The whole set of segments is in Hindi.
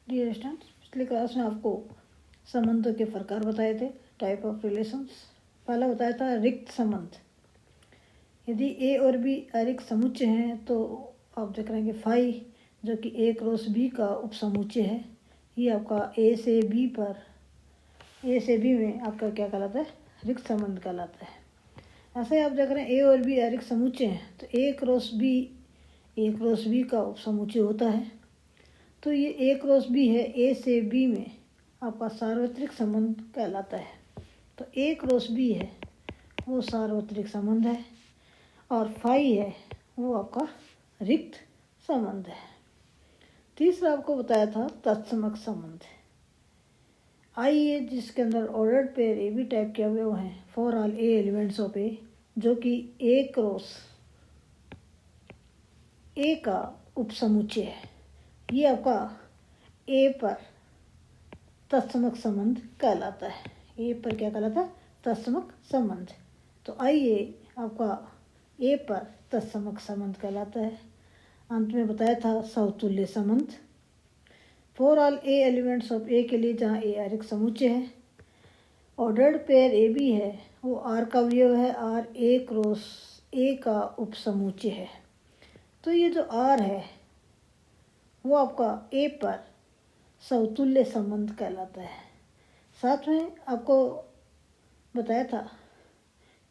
डियर स्टूडेंट्स, पिछली क्लास में आपको संबंधों के प्रकार बताए थे, टाइप ऑफ रिलेशंस। पहला बताया था रिक्त संबंध। यदि ए और बी अरिक्त समुच्चय हैं तो आप देख रहे हैं कि फाई जो कि ए क्रॉस बी का उपसमुच्चय है, ये आपका ए से बी में आपका क्या कहलाता है? रिक्त संबंध कहलाता है। ऐसे आप देख रहे हैं ए और बी अरिक्त समुच्चय हैं तो ए क्रॉस बी का उपसमुच्चय होता है। तो ये ए क्रॉस बी है, ए से बी में आपका सार्वत्रिक संबंध कहलाता है। तो ए क्रॉस बी है वो सार्वत्रिक संबंध है और फाई है वो आपका रिक्त संबंध है। तीसरा आपको बताया था तत्समक संबंध। आइए जिसके अंदर ordered pair A B type के अवयव हैं for all A elements of A, जो कि ए क्रॉस ए का उपसमुच्चय है, ये आपका ए पर तत्समक संबंध कहलाता है। ए पर क्या कहलाता है? तत्समक संबंध। तो आइए आपका ए पर तत्समक संबंध कहलाता है। अंत में बताया था समतुल्य संबंध for all A elements of A के लिए, जहाँ ए अरिक्त समुच्चय है। ऑर्डर्ड पेयर ए बी है वो आर का अवयव है, आर ए क्रॉस ए का उपसमुच्चय है। तो ये जो आर है वो आपका ए पर समतुल्य संबंध कहलाता है। साथ में आपको बताया था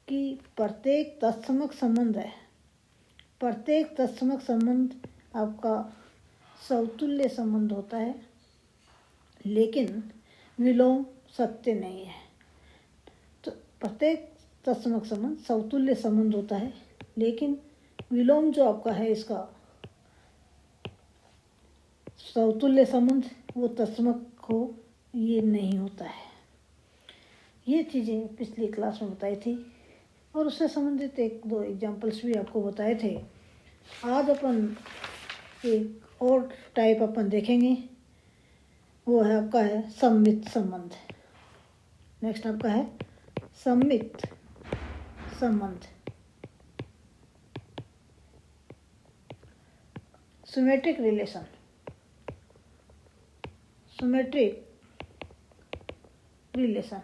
कि प्रत्येक तत्समक संबंध है, प्रत्येक तत्समक संबंध आपका समतुल्य संबंध होता है, लेकिन विलोम सत्य नहीं है। तो प्रत्येक तत्समक संबंध समतुल्य संबंध होता है, लेकिन विलोम जो आपका है इसका समतुल्य संबंध वो तत्समक हो ये नहीं होता है। ये चीज़ें पिछली क्लास में बताई थी और उससे संबंधित एक दो एग्जाम्पल्स भी आपको बताए थे। आज अपन एक और टाइप अपन देखेंगे, वो है आपका है सम्मित संबंध। नेक्स्ट आपका है सम्मित संबंध। Symmetric relation, symmetric relation.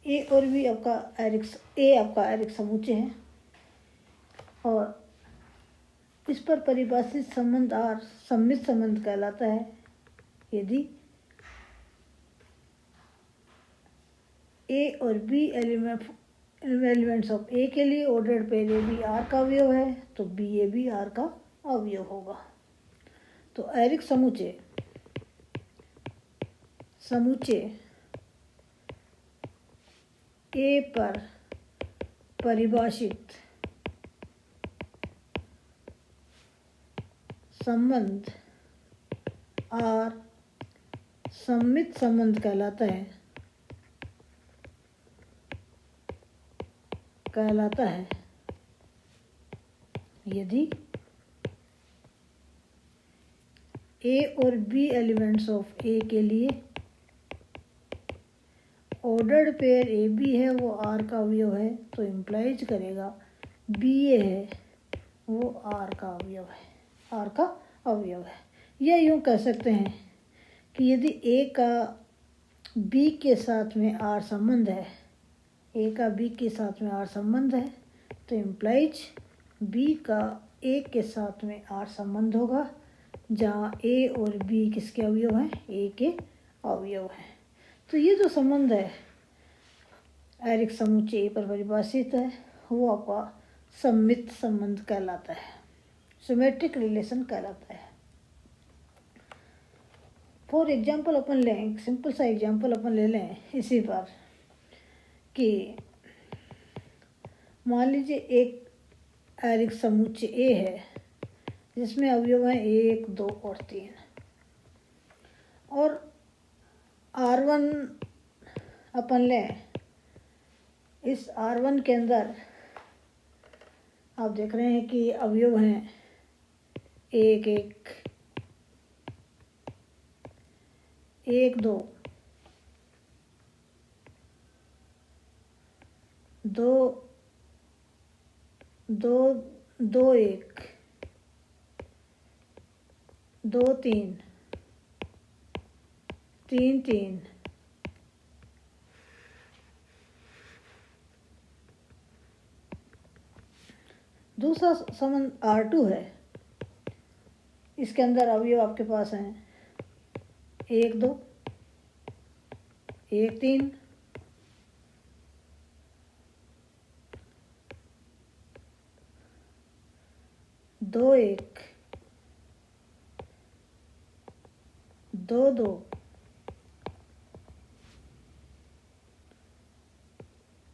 A और बी आपका अरिक्त समुच्चय है और इस पर परिभाषित संबंध आर सम्मित संबंध कहलाता है। यदि ए और बी एलिमेंट्स ऑफ ए के लिए ordered pair A B R का अवयव है तो बी ए बी आर का अवयव होगा। तो अरिक्त समुच्चय ए पर परिभाषित संबंध आर सम्मित संबंध कहलाता है यदि ए और बी एलिमेंट्स ऑफ ए के लिए ऑर्डर्ड पेयर ए बी है वो आर का अवयव है तो इम्प्लाइज करेगा बी ए है वो आर का अवयव है। या यूँ कह सकते हैं कि यदि ए का बी के साथ में आर संबंध है, ए का बी के साथ में आर संबंध है तो इम्प्लाइज बी का ए के साथ में आर संबंध होगा, जहाँ ए और बी किसके अवयव हैं? ए के अवयव हैं। तो ये जो संबंध है अरिक्त समुच्चय ए पर परिभाषित है वो आपका सम्मित संबंध कहलाता है, सिमेट्रिक रिलेशन कहलाता है। फॉर एग्जाम्पल अपन लें, सिंपल सा एग्जाम्पल अपन ले लें इसी पर कि मान लीजिए एक अरिक्त समुच्चय ए है जिसमें अवयव हैं 1, 2 और 3 और R1 अपन लें। इस R1 के अंदर आप देख रहे हैं कि अवयव हैं 1, 1, 2, 2, 2, 2 1 2 3 3 3 दूसरा संबंध R2 है। इसके अंदर अवयव आपके पास हैं 1 2 1 3 2 1 2 2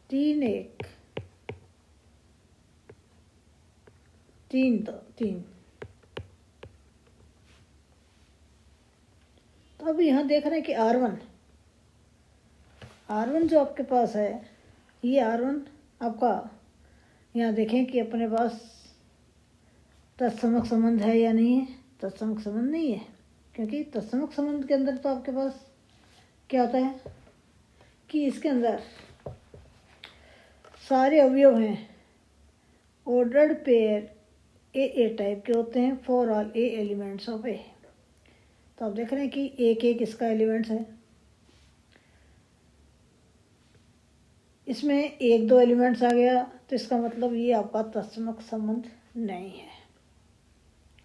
3 1 3 2 3। तो अब यहाँ देख रहे हैं कि R1 जो आपके पास है, ये R1 आपका यहाँ देखें कि अपने पास तत्समक संबंध है या नहीं है। तत्समक संबंध नहीं है, क्योंकि तत्समक संबंध के अंदर तो आपके पास क्या होता है कि इसके अंदर सारे अवयव हैं ऑर्डर्ड पेयर ए टाइप के होते हैं for all A elements of A. तो आप देख रहे हैं कि एक एक इसका एलिमेंट्स है। इसमें 1 2 एलिमेंट्स आ गया तो इसका मतलब ये आपका तत्समक संबंध नहीं है।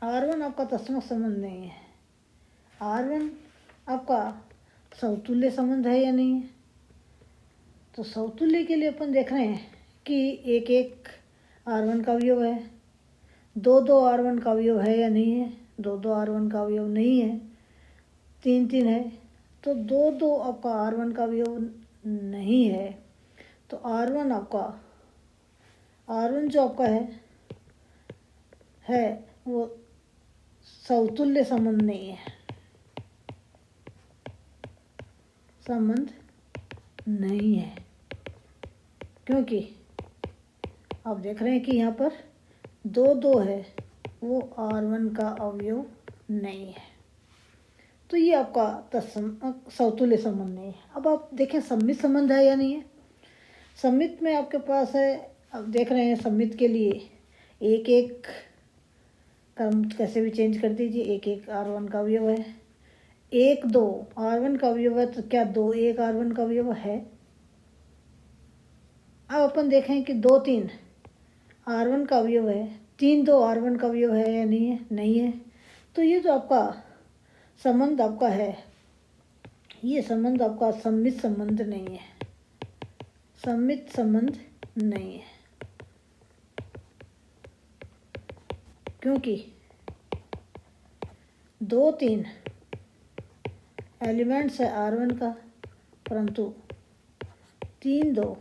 R1 आपका तत्समक संबंध नहीं है। R1 आपका समतुल्य संबंध है या नहीं है। तो समतुल्य के लिए अपन देख रहे हैं कि एक एक R1 का अवयव है, 2 2 R1 का अवयव है या नहीं है। 2 2 R1 का अवयव नहीं है। 3 3 है। तो 2 2 आपका R1 का अवयव नहीं है। तो R1 जो आपका है वो समतुल्य संबंध नहीं है, संबंध नहीं है, क्योंकि आप देख रहे हैं कि यहाँ पर 2 2 है, वो R1 का अवयव नहीं है। तो ये आपका समतुल्य संबंध नहीं है। अब आप देखें सम्मित संबंध है या नहीं है। सम्मित में आपके पास है, अब देख रहे हैं सम्मित के लिए एक एक क्रम कैसे भी चेंज कर दीजिए। एक एक R1 का अवयव है। 1 2 R1 का अवयव है, तो क्या 2 1 R1 का अवयव है। अब अपन देखें कि 2 3 R1 का अवयव है, 3 2 R1 का अवयव है या नहीं है। नहीं है। तो ये जो आपका संबंध आपका है, ये संबंध आपका सम्मित संबंध नहीं है, सम्मित संबंध नहीं है, क्योंकि 2 3 एलिमेंट्स है R1 का, परंतु 3 2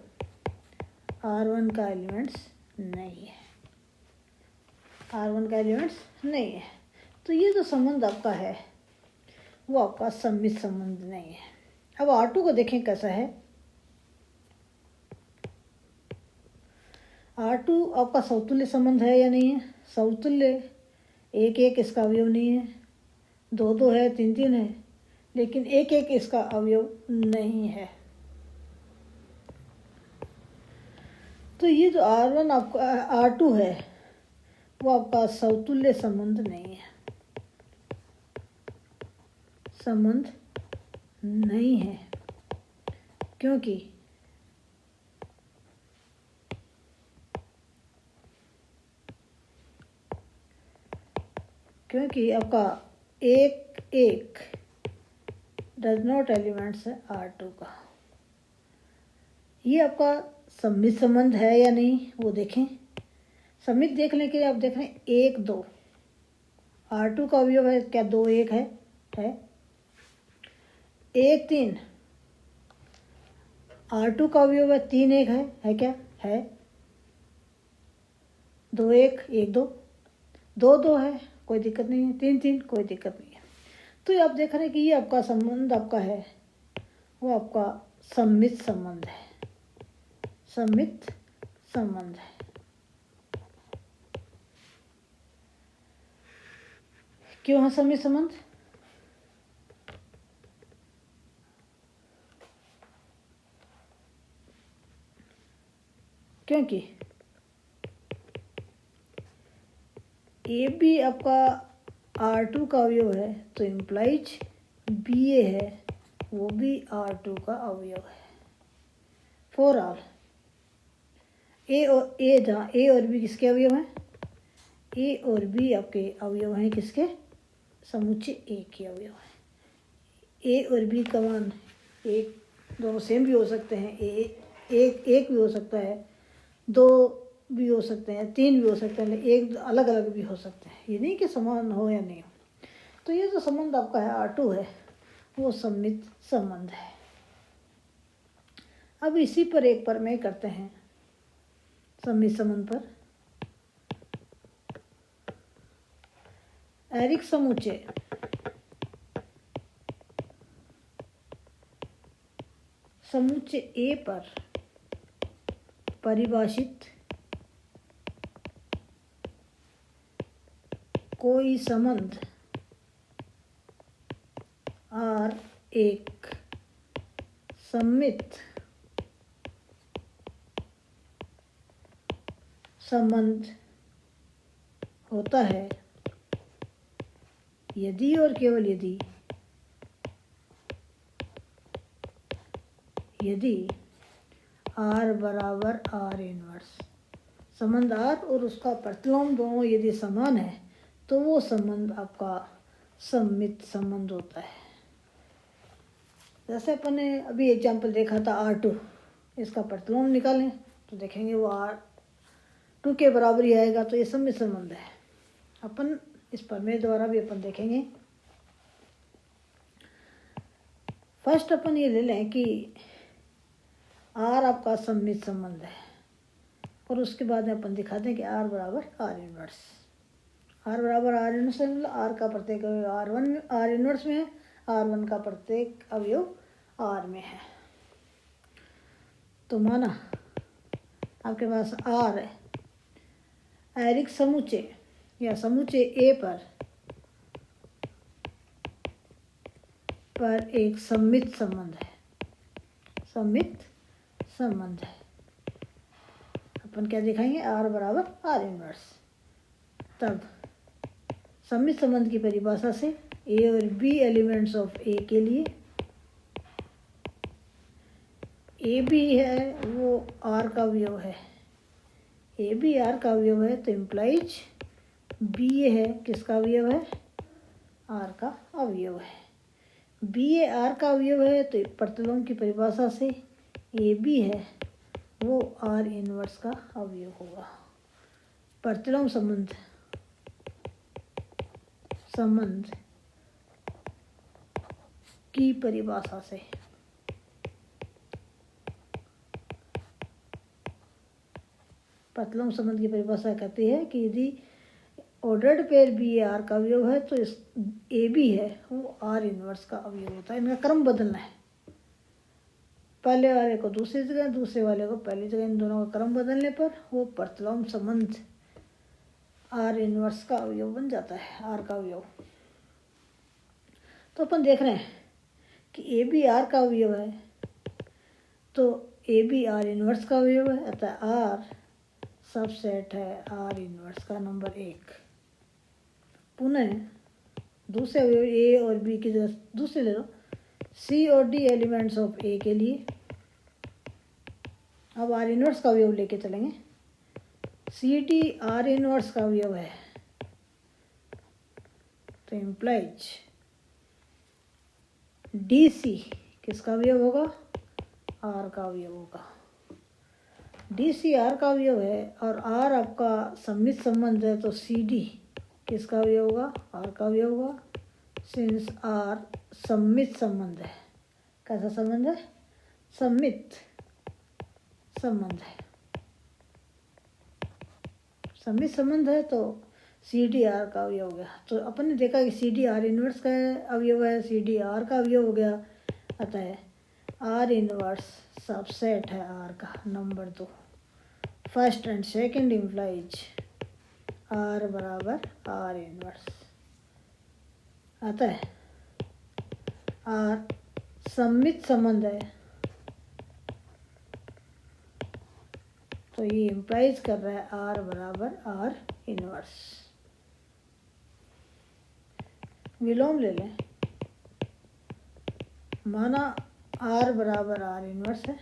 R1 का एलिमेंट्स नहीं है, R1 का एलिमेंट्स नहीं है। तो ये जो संबंध आपका है वो आपका सम्मित संबंध नहीं है। अब R2 को देखें कैसा है। R2 आपका समतुल्य संबंध है या नहीं है। समतुल्य एक एक इसका अवयव नहीं है, 2 2 है, 3 3 है, लेकिन एक एक इसका अवयव नहीं है। तो ये जो R1 आपका R2 है वो आपका समतुल्य संबंध नहीं है, संबंध नहीं है, क्योंकि आपका एक एक डज नॉट एलिमेंट्स है R2 का। ये आपका सम्मित संबंध है या नहीं वो देखें। सम्मित देखने के लिए आप देख रहे हैं 1 2 R2 का अवयव है, क्या 2 1 है। 1 3 R2 का अवयव है, 3 1 है क्या है। 2 1 1 2 2 2 है, कोई दिक्कत नहीं है। 3 3 कोई दिक्कत नहीं है। तो ये आप देख रहे हैं कि ये आपका संबंध आपका है वो आपका सम्मित संबंध है, सम्मित संबंध है। क्यों है सम्मित संबंध। क्योंकि ए बी आपका R2 का अवयव है तो इम्प्लाइज बी ए है वो भी R2 का अवयव है। फॉर ऑल जहाँ ए और बी किसके अवयव हैं, ए और बी आपके अवयव हैं किसके, समुच्चय ए के अवयव हैं। ए और बी का मान एक, दोनों सेम भी हो सकते हैं, एक भी हो सकता है, दो भी हो सकते हैं, तीन भी हो सकते हैं, एक अलग अलग भी हो सकते हैं। ये नहीं कि समान हो या नहीं हो। तो ये जो संबंध आपका है R2 है वो सममित संबंध है। अब इसी पर एक प्रमेय करते हैं सममित संबंध पर। एरिक समुच्चय समुच्चय ए पर परिभाषित कोई संबंध R एक सममित संबंध होता है यदि और केवल यदि R बराबर R इनवर्स, संबंध R और उसका प्रतिलोम दोनों यदि समान है तो वो संबंध आपका सममित संबंध होता है। जैसे अपन ने अभी एग्जाम्पल देखा था R2, इसका प्रतिलोम निकालें तो देखेंगे वो R2 के बराबर ही आएगा, तो ये सममित संबंध है। अपन इस प्रमेय द्वारा भी अपन देखेंगे। फर्स्ट अपन ये ले लें कि R आपका सममित संबंध है और उसके बाद में अपन दिखा दें कि R बराबर R इनवर्स। R बराबर R इनवर्स मतलब R का प्रत्येक अवयव R इनवर्स में है, R1 का प्रत्येक अवयव R में है। तो माना आपके पास R है, एरिक समुच्चय या समुच्चय ए पर एक सममित संबंध है, सममित संबंध है। अपन क्या दिखाएंगे, R बराबर R इनवर्स। तब सममित संबंध की परिभाषा से ए और बी एलिमेंट्स ऑफ ए के लिए ए बी है वो R का अवयव है, ए बी R का अवयव है तो इम्प्लाइज बी ए है किसका अवयव है, R का अवयव है। बी ए R का अवयव है तो प्रतिलोम की परिभाषा से ए बी है वो R इनवर्स का अवयव होगा। प्रतिलोम संबंध की परिभाषा से प्रतिलोम संबंध की परिभाषा कहती है कि यदि ऑर्डर्ड पेयर बी ए R का अवयव है तो इस ए बी है वो R इनवर्स का अवयव होता है। इनका क्रम बदलना है, पहले वाले को दूसरी जगह, दूसरे वाले को पहली जगह, इन दोनों का क्रम बदलने पर वो प्रतिलोम संबंध R इनवर्स का अवयव बन जाता है, R का अवयव। तो अपन देख रहे हैं कि ए बी R का अवयव है तो ए बी R इनवर्स का अवयव है, अतः R सबसेट है R इनवर्स का नंबर 1। पुनः दूसरे अवयव ए और बी की जगह दूसरे ले लो, सी और डी एलिमेंट्स ऑफ ए के लिए अब R इनवर्स का अवयव लेके चलेंगे। सी डी R इनवर्स का अवयव है तो इम्प्लाइज डी सी किसका अवयव होगा, R का अवयव होगा। डी सी R का अवयव है और R आपका सममित संबंध है तो सी डी किसका अवयव होगा, R का अवयव होगा। सिंस R सममित संबंध है, कैसा संबंध है, सममित संबंध है, सममित संबंध है तो सी डी R का अवयव हो गया। तो अपन ने देखा कि सी डी R इनवर्स का अवयव है, सी डी R का अवयव हो गया, अतः R इनवर्स सबसेट है R का number 2। First and second implies R बराबर R इनवर्स, अतः R सममित संबंध है तो ये इम्प्लाइज कर रहा है R बराबर R इनवर्स। विलोम ले लें, माना R बराबर R इन्वर्स है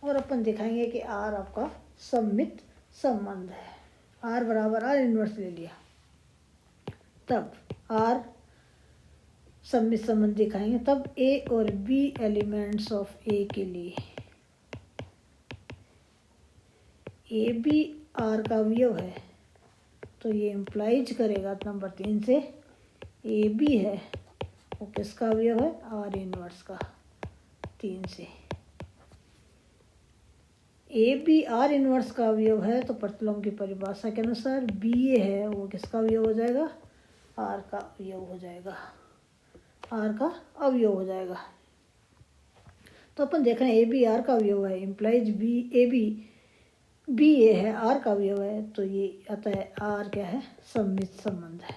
और अपन दिखाएंगे कि R आपका सममित संबंध है। R बराबर R इन्वर्स ले लिया, तब R सममित संबंध दिखाएंगे, तब A और B एलिमेंट्स ऑफ A के लिए ए बी आर का अवयव है, तो ये इम्प्लाइज करेगा नंबर 3 से ए बी है वो किसका अवयव है, आर इनवर्स का। 3 से ए बी आर इनवर्स का अवयव है, तो प्रतिलोम की परिभाषा के अनुसार बी ए है वो किसका अवयव हो जाएगा, आर का अवयव हो जाएगा, आर का अवयव हो जाएगा। तो अपन देख रहे हैं ए बी आर का अवयव है, इम्प्लाइज बी ए बी ए है, आर का अवयव है, तो ये आता है आर क्या है, सममित संबंध है,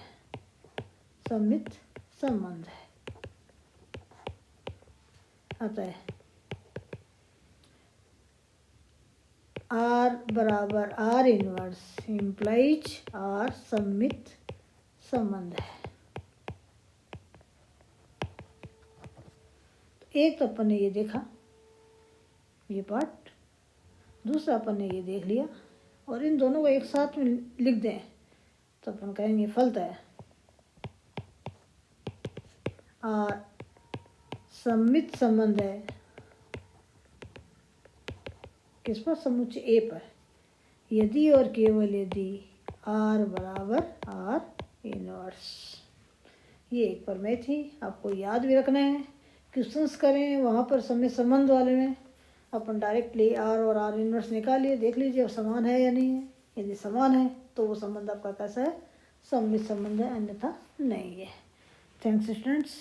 सममित संबंध है। आता है आर बराबर आर इनवर्स इम्प्लाइज आर सममित संबंध है। एक तो अपन ने ये देखा ये पार्ट, दूसरा अपन ने ये देख लिया, और इन दोनों को एक साथ में लिख दें तो अपन कहेंगे फलतः आर सममित संबंध है किस पर, समुच्चय ए पर, यदि और केवल यदि आर बराबर आर इनवर्स। ये एक पर में थी, आपको याद भी रखना है। क्वेश्चंस करें वहाँ पर सममित संबंध वाले में अपन डायरेक्टली आर और आर इनवर्स निकालिए, देख लीजिए समान है या नहीं है। यदि समान है तो वो संबंध आपका कैसा है, सममित संबंध है, अन्यथा नहीं है। Thanks students.